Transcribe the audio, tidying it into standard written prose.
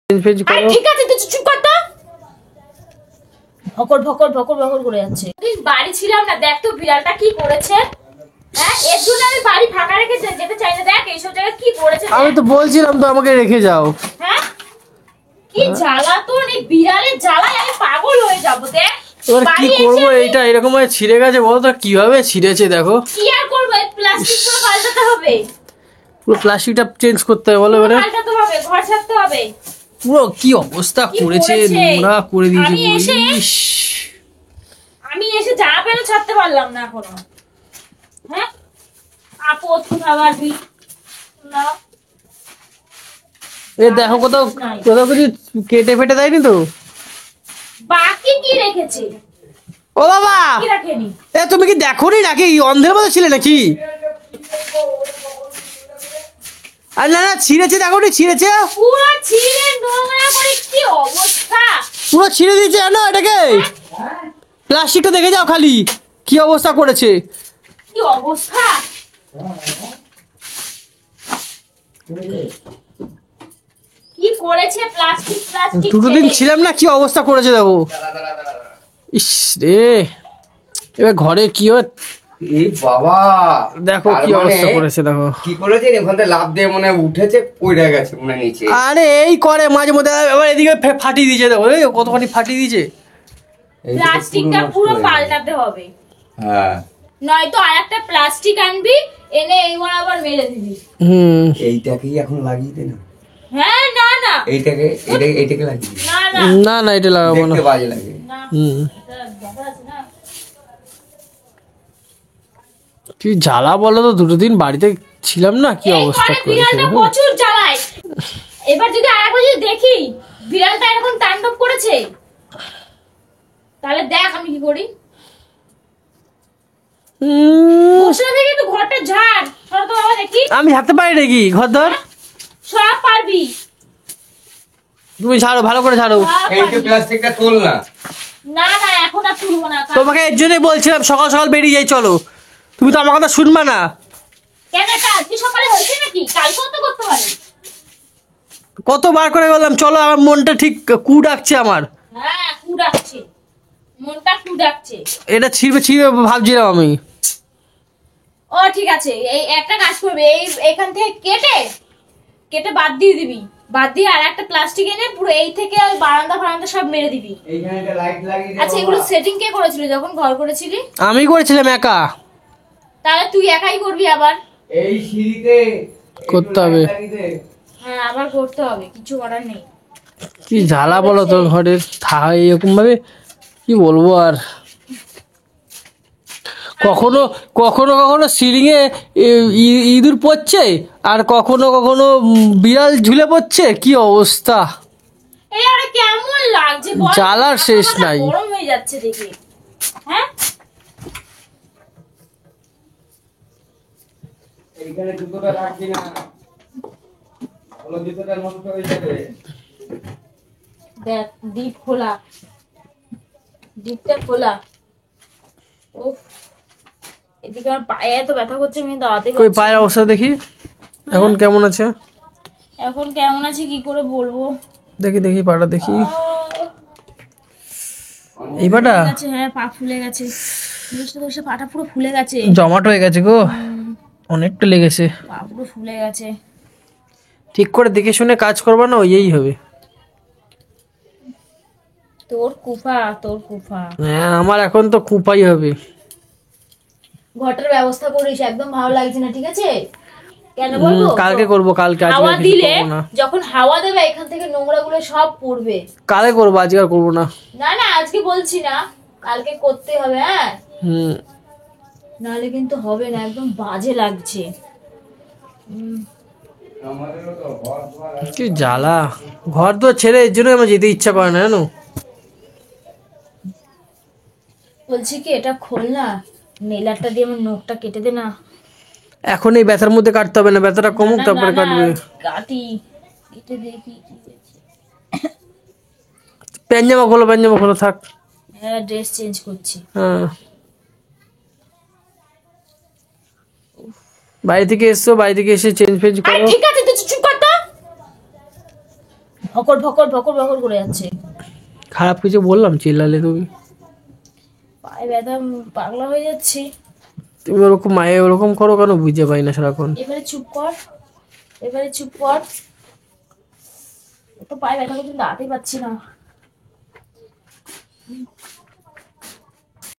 Change ফেঞ্জ করো। ঠিক আছে তুই চুপ কর তো। ভকর ভকর ভকর ভকর করে যাচ্ছে। বাড়ি ছিলাম না, দেখ তো বিড়ালটা কি করেছে। হ্যাঁ এর জন্য আমি বাড়ি ফাঁকা রেখে যেতে চাই না। দেখ এইসব জায়গায় কি করেছে। আমি তো বলছিলাম তো আমাকে রেখে যাও। হ্যাঁ কি জ্বালাতন, এই বিড়ালের জ্বালায় আমি পাগল হয়ে যাবো। দেখ এবার কি করবো, এইটা এরকম ভাবে ছিঁড়ে গেছে বলো তো, কিভাবে ছিঁড়েছে দেখো। কি আর করবো, এই প্লাস্টিক পুরো পাল্টাতে হবে। পুরো প্লাস্টিকটা চেঞ্জ করতে হবে বলো এবারে। পাল্টাতে হবে, ঘর ছাড়তে হবে। পুরো কি অবস্থা করেছে, নোংরা করে দিয়েছে। আমি এসে জামা প্যান্ট ছাড়তে পারলাম না এখনো। হ্যাঁ আপদ খাবার বি না। এ দেখো কোথাও কোথাও কিছু কেটে ফেটে দেয়নি তো। বাকি কি রেখেছে? ও বাবা কি রাখেনি? এ তুমি কি দেখোনি নাকি, অন্ধের মতো ছিলে নাকি? আর না না ছিঁড়েছে, দেখোনি ছিঁড়েছে, পুরো ছিঁড়ে নোংরা করে কি অবস্থা। পুরো ছিঁড়ে দিয়েছে জানো এটাকে। প্লাস্টিকটা দেখে যাও খালি কি অবস্থা করেছে। কি অবস্থা, কি করেছে। প্লাস্টিক প্লাস্টিক দুটো দিন ছিলাম না, কি অবস্থা করেছে দেখো। ইস রে, এবার ঘরে কি হয় এই বাবা দেখো কি অবস্থা করেছে দেখো। কি করেছে, ওখান থেকে লাফ দিয়ে মনে উঠেছে, পড়ে গেছে মনে নিচে। আরে এই করে মাঝে মধ্যে, এবার এদিকে ফাটিয়ে দিয়েছে দেখো, এই কতখানি ফাটিয়ে দিয়েছে। প্লাস্টিকটা পুরো পাল্টাতে হবে। হ্যাঁ নয়তো আরেকটা প্লাস্টিক আনবি, এনে এইবার আবার মেরে দিবি। এইটাকেই এখন লাগিয়ে দে না। হ্যাঁ না না এইটাকে লাগিয়ে দে। না না না না এটা লাগাবো না, দেখতে বাজে লাগে। না হুম দেখা আছে না। কি জ্বালা বলো তো, দুটো দিন বাড়িতে ছিলাম না, কি অবস্থা করেছে। বিড়ালটা প্রচুর জ্বালায়। এবার যদি আরেকবার যদি দেখি বিড়ালটা এরকম তাণ্ডব করেছে, তাহলে দেখ আমি কি করি। বসে থেকে তো ঘরটা ঝাড় সব তো বাবা দেখি। আমি হাঁটতে পারি নাকি ঘর ধর? সব পারবি, তুমি ঝাড়ো, ভালো করে ঝাড়ো। এইটা প্লাস্টিকটা তোল না। না না এখন আর তুলবো না। তোমাকে এর জন্যই বলছিলাম সকাল সকাল বেরিয়ে যাই চলো, তুমি তো আমার কথা শুনবা না। কেন কালকে সকালে হয়েছে নাকি? কালকেও তো করতে পারি। কতবার করে বললাম চলো, আমার মনটা ঠিক কু ডাকছে আমার। হ্যাঁ কু ডাকছে, মনটা কু ডাকছে। এটা ছিঁড়বে ছিঁড়বে ভাবছিলাম আমি। ও ঠিক আছে, এই একটা কাজ করবি, এই এখান থেকে কেটে কেটে বাদ দিয়ে দিবি, বাদ দিয়ে আর একটা প্লাস্টিক এনে পুরো এই থেকে ওই বারান্দা ফারান্দা সব মেরে দিবি। এইখানে একটা লাইট লাগিয়ে দে। আচ্ছা এগুলো সেটিং কে করেছিল যখন ঘর করেছিলি? আমি করেছিলাম একা। তাহলে তুই একাই করবি আবার? এই সিঁড়িতে করতে হবে। হ্যাঁ আবার করতে হবে, কিছু করার নেই। কি জ্বালা বলো তো ঘরের, এরকম ভাবে কি বলবো আর। কখনো কখনো কখনো সিলিং এ ইঁদুর পড়ছে, আর কখনো কখনো বিড়াল ঝুলে পড়ছে, কি অবস্থা। এই আরে কেমন লাগছে বল, জ্বালার শেষ নাই। গরম হয়ে যাচ্ছে দেখে। হ্যাঁ এইখানে জুতোটা রাখবি না, হলো জুতোটা নষ্ট হয়ে যাবে। দেখ ডিপ খোলা, ডিপটা খোলা। উফ এদিকে আমার পায়ে এত ব্যথা করছে, আমি দাঁড়াতে কই পারছি পায়ের না। অবস্থা দেখি এখন কেমন আছে। এখন কেমন আছে কি করে বলবো। দেখি দেখি পাটা দেখি, এই পাটা ফুলে গেছে, হ্যাঁ পা ফুলে গেছে, বসে বসে পাটা পুরো ফুলে গেছে, জমাট হয়ে গেছে গো, অনেকটা লেগেছে। পা পুরো ফুলে গেছে। ঠিক করে দেখে শুনে কাজ করবা না, ওই হবে। তোর কুফা, তোর কুফা। হ্যাঁ আমার এখন তো কুপাই হবে। ঘরটার ব্যবস্থা করিস, একদম ভালো লাগছে না ঠিক আছে? কেন বলবো? কালকে করবো, কালকে আজকে হাওয়া কিছু দিলে, করবো না। যখন হাওয়া দেবে এখান থেকে নোংরা গুলো সব পড়বে। কালকে করবো, আজকে আর করবো না। না না আজকে বলছি না, কালকে করতে হবে। হ্যাঁ নাহলে কিন্তু হবে না, একদম বাজে লাগছে। কি জ্বালা, ঘর তো ছেড়ে এর জন্য আমার যেতে ইচ্ছা করে না জানো। বলছি কি এটা খোল না, নেলারটা দিয়ে আমার নখটা কেটে দে না। এখন এই ব্যথার মধ্যে কাটতে হবে না, ব্যথাটা কমুক তারপরে কাটবে। কাটি কেটে দে কি। প্যান্জামা খোলো থাক। হ্যাঁ ড্রেস চেঞ্জ করছি। হ্যাঁ বাড়ি থেকে এসছো, বাড়ি থেকে এসে চেঞ্জ ফেঞ্জ করো। ঠিক আছে তুই চুপ কর তো। ভকর ভকর ভকর ভকর করে যাচ্ছে। খারাপ কিছু বললাম চিল্লালে তুমি? পায়ে ব্যথা, পাগলা হয়ে যাচ্ছি। তুমি ওরকম মায়ে ওরকম করো কেন বুঝে পাই না সারাক্ষণ। এবারে চুপ কর, এবারে চুপ কর। তো পায়ে ব্যথা করতে দাঁড়াতেই পারছি না।